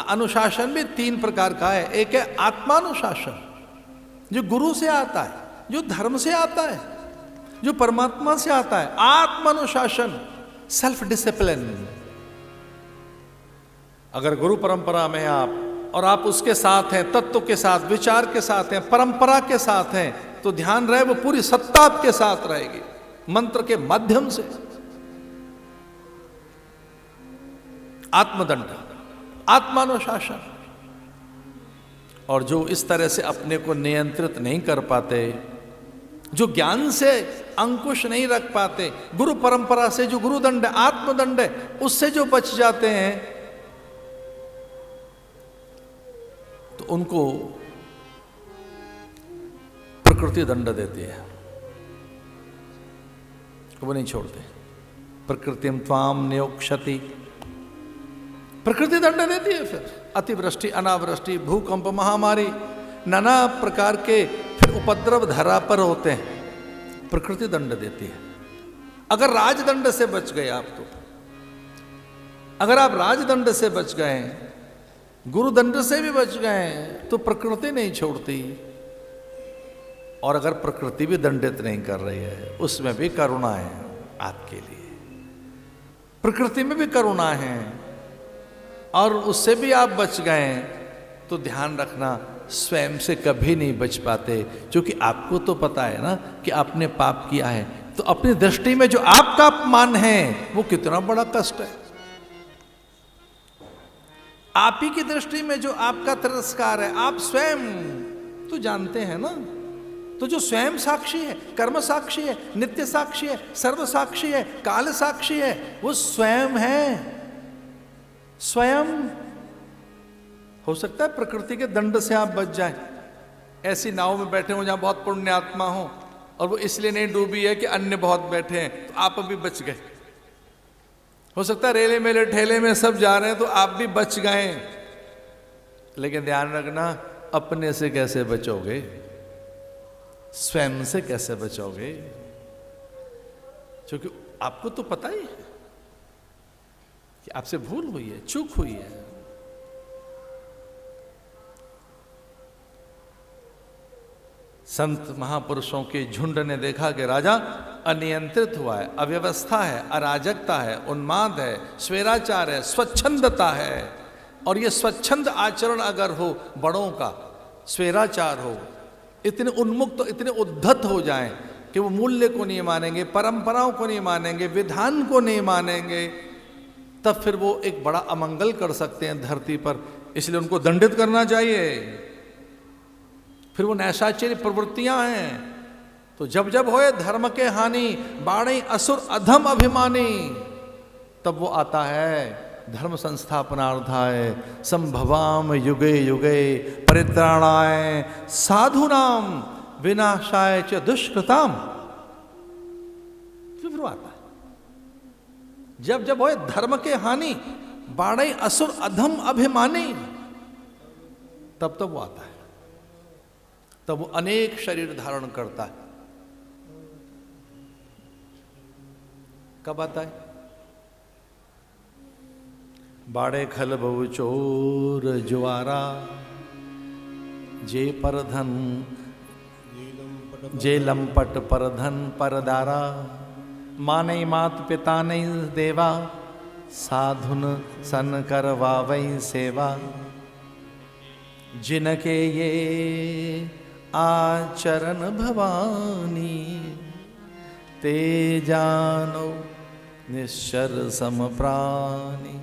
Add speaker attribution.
Speaker 1: अनुशासन भी 3 प्रकार का है। एक है आत्मानुशासन, जो गुरु से आता है, जो धर्म से आता है, जो परमात्मा से आता है। आत्मानुशासन, सेल्फ डिसिप्लिन। अगर गुरु परंपरा में आप और आप उसके साथ हैं, तत्व के साथ, विचार के साथ हैं, परंपरा के साथ हैं, तो ध्यान रहे वो पूरी सत्ता आपके साथ रहेगी, मंत्र के माध्यम से। आत्मदंड, आत्मानुशासन। और जो इस तरह से अपने को नियंत्रित नहीं कर पाते, जो ज्ञान से अंकुश नहीं रख पाते, गुरु परंपरा से जो गुरुदंड है, आत्मदंड है, उससे जो बच जाते हैं, तो उनको प्रकृति दंड देती है, वो नहीं छोड़ते। प्रकृतिम त्वाम नियोक्षति, प्रकृति दंड देती है। फिर अतिवृष्टि, अनावृष्टि, भूकंप, महामारी, नाना प्रकार के फिर उपद्रव धरा पर होते हैं, प्रकृति दंड देती है। अगर राजदंड से बच गए आप, तो अगर आप राजदंड से बच गए, गुरुदंड से भी बच गए, तो प्रकृति नहीं छोड़ती। और अगर प्रकृति भी दंडित नहीं कर रही है, उसमें भी करुणा है आपके लिए, प्रकृति में भी करुणा है, और उससे भी आप बच गए, तो ध्यान रखना स्वयं से कभी नहीं बच पाते। क्योंकि आपको तो पता है ना कि आपने पाप किया है, तो अपनी दृष्टि में जो आपका अपमान है वो कितना बड़ा कष्ट है। आप ही की दृष्टि में जो आपका तिरस्कार है, आप स्वयं तो जानते हैं ना। तो जो स्वयं साक्षी है, कर्म साक्षी है, नित्य साक्षी है, सर्व साक्षी है, काल साक्षी है, वो स्वयं है। स्वयं हो सकता है प्रकृति के दंड से आप बच जाएं। ऐसी नाव में बैठे हो जहां बहुत पुण्य आत्मा हो, और वो इसलिए नहीं डूबी है कि अन्य बहुत बैठे हैं, तो आप अभी बच गए। हो सकता है रेले मेले ठेले में सब जा रहे हैं, तो आप भी बच गए। लेकिन ध्यान रखना, अपने से कैसे बचोगे, स्वयं से कैसे बचोगे? क्योंकि आपको तो पता ही है कि आपसे भूल हुई है, चूक हुई है। संत महापुरुषों के झुंड ने देखा कि राजा अनियंत्रित हुआ है, अव्यवस्था है, अराजकता है, उन्माद है, स्वेराचार है, स्वच्छंदता है। और ये स्वच्छंद आचरण अगर हो, बड़ों का स्वेराचार हो, इतने उन्मुक्त, इतने उद्धत हो जाएं कि वो मूल्य को नहीं मानेंगे, परंपराओं को नहीं मानेंगे, विधान को नहीं मानेंगे, तब फिर वो एक बड़ा अमंगल कर सकते हैं धरती पर। इसलिए उनको दंडित करना चाहिए। फिर वो नैशाचर्य प्रवृत्तियां हैं, तो जब जब होए धर्म के हानि, बाणे असुर अधम अभिमानी, तब वो आता है धर्म संस्थापनार्थाय संभवाम युगे युगे परित्राणाय साधुनाम विनाशाय च दुष्कृताम। फिर वो आता है जब जब होए धर्म के हानि, बाणे असुर अधम अभिमानी, तब तब वो आता है। तब वो अनेक शरीर धारण करता है। कब आता है? बाड़े खल बहु चोर जुआरा, जे परधन जे लंपट परधन परदारा, माने मात पिता नहीं देवा, साधुन सन करवावई सेवा, जिनके ये आचरण भवानी, ते जानो निश्चर सम प्राणी।